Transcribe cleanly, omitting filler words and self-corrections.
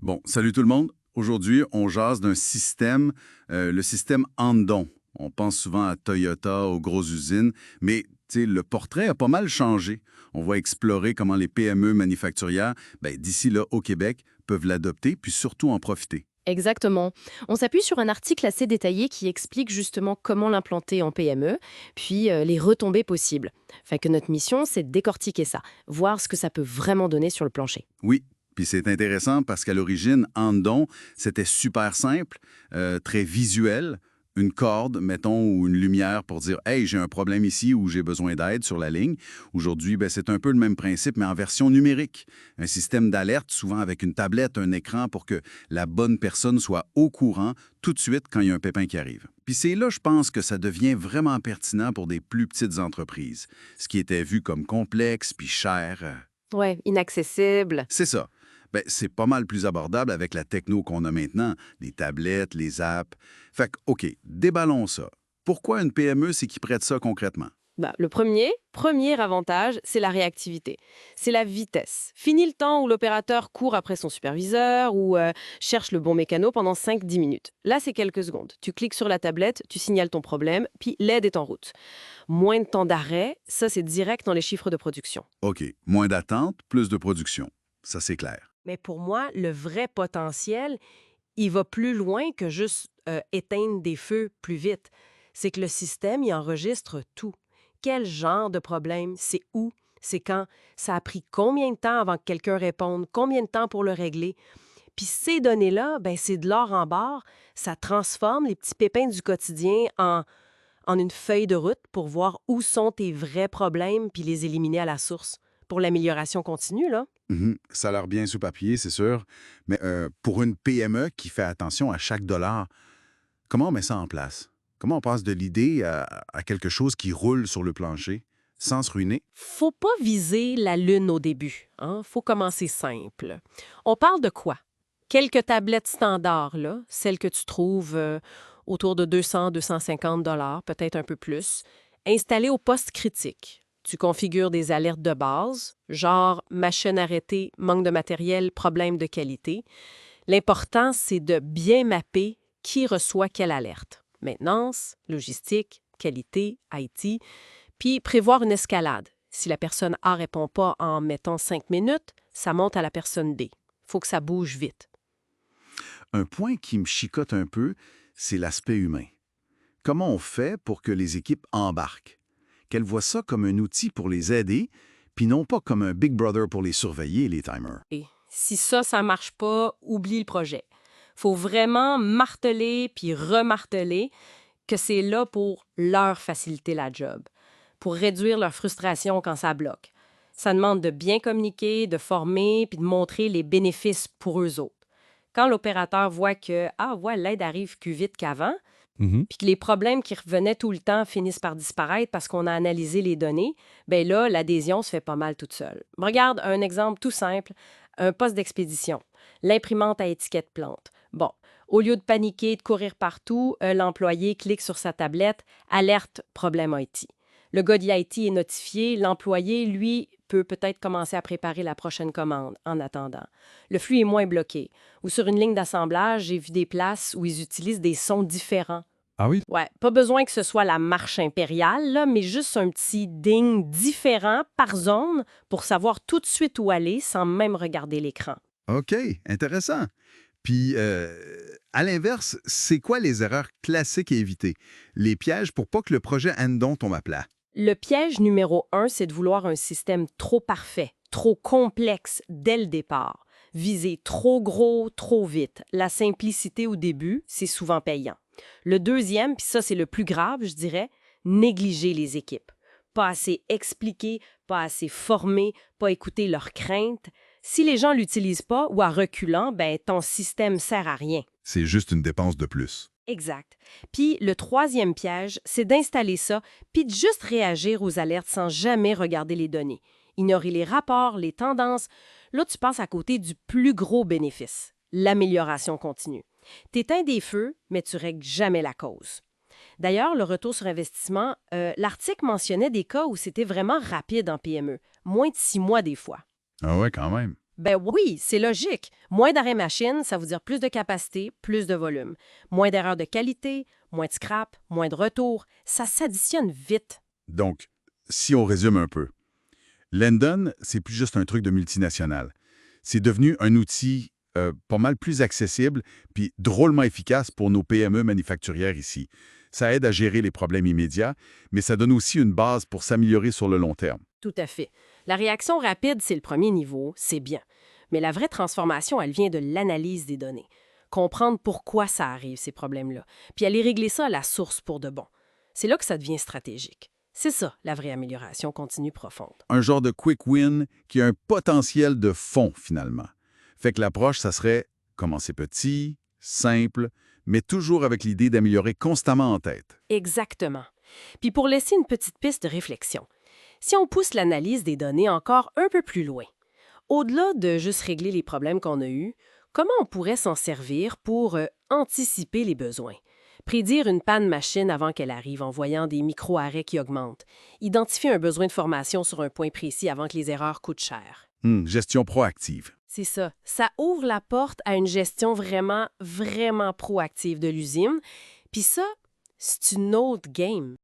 Bon, salut tout le monde. Aujourd'hui, on jase d'un système, le système Andon. On pense souvent à Toyota, aux grosses usines, mais tu sais, le portrait a pas mal changé. On va explorer comment les PME manufacturières, d'ici là au Québec, peuvent l'adopter, puis surtout en profiter. Exactement. On s'appuie sur un article assez détaillé qui explique justement comment l'implanter en PME, puis les retombées possibles. Fait que notre mission, c'est de décortiquer ça, voir ce que ça peut vraiment donner sur le plancher. Oui, puis c'est intéressant parce qu'à l'origine, Andon, c'était super simple, très visuel. Une corde, mettons, ou une lumière pour dire Hey, j'ai un problème ici ou j'ai besoin d'aide sur la ligne. Aujourd'hui, c'est un peu le même principe, mais en version numérique. Un système d'alerte, souvent avec une tablette, un écran pour que la bonne personne soit au courant tout de suite quand il y a un pépin qui arrive. Puis c'est là, je pense, que ça devient vraiment pertinent pour des plus petites entreprises. Ce qui était vu comme complexe puis cher. Ouais, inaccessible. C'est ça. C'est pas mal plus abordable avec la techno qu'on a maintenant, les tablettes, les apps. Fait que, OK, déballons ça. Pourquoi une PME, c'est qui prête ça concrètement? Le premier avantage, c'est la réactivité. C'est la vitesse. Fini le temps où l'opérateur court après son superviseur ou cherche le bon mécano pendant 5-10 minutes. Là, c'est quelques secondes. Tu cliques sur la tablette, tu signales ton problème, puis l'aide est en route. Moins de temps d'arrêt, ça c'est direct dans les chiffres de production. OK, moins d'attente, plus de production. Ça, c'est clair. Mais pour moi, le vrai potentiel, il va plus loin que juste éteindre des feux plus vite. C'est que le système, il enregistre tout. Quel genre de problème? C'est où? C'est quand? Ça a pris combien de temps avant que quelqu'un réponde? Combien de temps pour le régler? Puis ces données-là, c'est de l'or en barre. Ça transforme les petits pépins du quotidien en une feuille de route pour voir où sont tes vrais problèmes puis les éliminer à la source. Pour l'amélioration continue, là. Mhm. Ça a l'air bien sous papier, c'est sûr. Mais pour une PME qui fait attention à chaque dollar, comment on met ça en place? Comment on passe de l'idée à quelque chose qui roule sur le plancher sans se ruiner? Faut pas viser la lune au début, hein? Faut commencer simple. On parle de quoi? Quelques tablettes standards, là, celles que tu trouves autour de 200-250 dollars, peut-être un peu plus, installées au poste critique. Tu configures des alertes de base, genre machine arrêtée, manque de matériel, problème de qualité. L'important, c'est de bien mapper qui reçoit quelle alerte. Maintenance, logistique, qualité, IT, puis prévoir une escalade. Si la personne A répond pas en mettant 5 minutes, ça monte à la personne D. Faut que ça bouge vite. Un point qui me chicote un peu, c'est l'aspect humain. Comment on fait pour que les équipes embarquent? Qu'elles voient ça comme un outil pour les aider, puis non pas comme un Big Brother pour les surveiller, les timers. Et si ça marche pas, oublie le projet. Faut vraiment marteler puis remarteler que c'est là pour leur faciliter la job, pour réduire leur frustration quand ça bloque. Ça demande de bien communiquer, de former puis de montrer les bénéfices pour eux autres. Quand l'opérateur voit que l'aide arrive plus vite qu'avant, puis que les problèmes qui revenaient tout le temps finissent par disparaître parce qu'on a analysé les données, là, l'adhésion se fait pas mal toute seule. Regarde un exemple tout simple, un poste d'expédition, l'imprimante à étiquette plante. Bon, au lieu de paniquer, de courir partout, l'employé clique sur sa tablette, alerte, problème IT. Le gars d'IT est notifié, l'employé, lui, peut peut-être commencer à préparer la prochaine commande en attendant. Le flux est moins bloqué. Ou sur une ligne d'assemblage, j'ai vu des places où ils utilisent des sons différents. Ah oui? Ouais, pas besoin que ce soit la marche impériale, là, mais juste un petit ding différent par zone pour savoir tout de suite où aller sans même regarder l'écran. OK, intéressant. Puis, à l'inverse, c'est quoi les erreurs classiques à éviter? Les pièges pour pas que le projet Andon tombe à plat? Le piège numéro 1, c'est de vouloir un système trop parfait, trop complexe dès le départ. Viser trop gros, trop vite. La simplicité au début, c'est souvent payant. Le deuxième, puis ça c'est le plus grave, je dirais, négliger les équipes. Pas assez expliquer, pas assez former, pas écouter leurs craintes. Si les gens l'utilisent pas ou à reculant, ton système sert à rien. C'est juste une dépense de plus. Exact. Puis le troisième piège, c'est d'installer ça, puis de juste réagir aux alertes sans jamais regarder les données. Ignorer les rapports, les tendances. Là, tu passes à côté du plus gros bénéfice, l'amélioration continue. T'éteins des feux, mais tu règles jamais la cause. D'ailleurs, le retour sur investissement, l'article mentionnait des cas où c'était vraiment rapide en PME, moins de 6 mois des fois. Ah ouais, quand même. Ben oui, c'est logique. Moins d'arrêts machine, ça veut dire plus de capacité, plus de volume. Moins d'erreurs de qualité, moins de scrap, moins de retours. Ça s'additionne vite. Donc, si on résume un peu, Lendon, c'est plus juste un truc de multinationale. C'est devenu un outil pas mal plus accessible puis drôlement efficace pour nos PME manufacturières ici. Ça aide à gérer les problèmes immédiats, mais ça donne aussi une base pour s'améliorer sur le long terme. Tout à fait. La réaction rapide, c'est le premier niveau, c'est bien. Mais la vraie transformation, elle vient de l'analyse des données. Comprendre pourquoi ça arrive, ces problèmes-là, puis aller régler ça à la source pour de bon. C'est là que ça devient stratégique. C'est ça, la vraie amélioration continue profonde. Un genre de quick win qui a un potentiel de fond, finalement. Fait que l'approche, ça serait commencer petit, simple, mais toujours avec l'idée d'améliorer constamment en tête. Exactement. Puis pour laisser une petite piste de réflexion, si on pousse l'analyse des données encore un peu plus loin, au-delà de juste régler les problèmes qu'on a eus, comment on pourrait s'en servir pour anticiper les besoins? Prédire une panne machine avant qu'elle arrive en voyant des micro-arrêts qui augmentent. Identifier un besoin de formation sur un point précis avant que les erreurs coûtent cher. Gestion proactive. C'est ça. Ça ouvre la porte à une gestion vraiment, vraiment proactive de l'usine. Puis ça, c'est une autre game.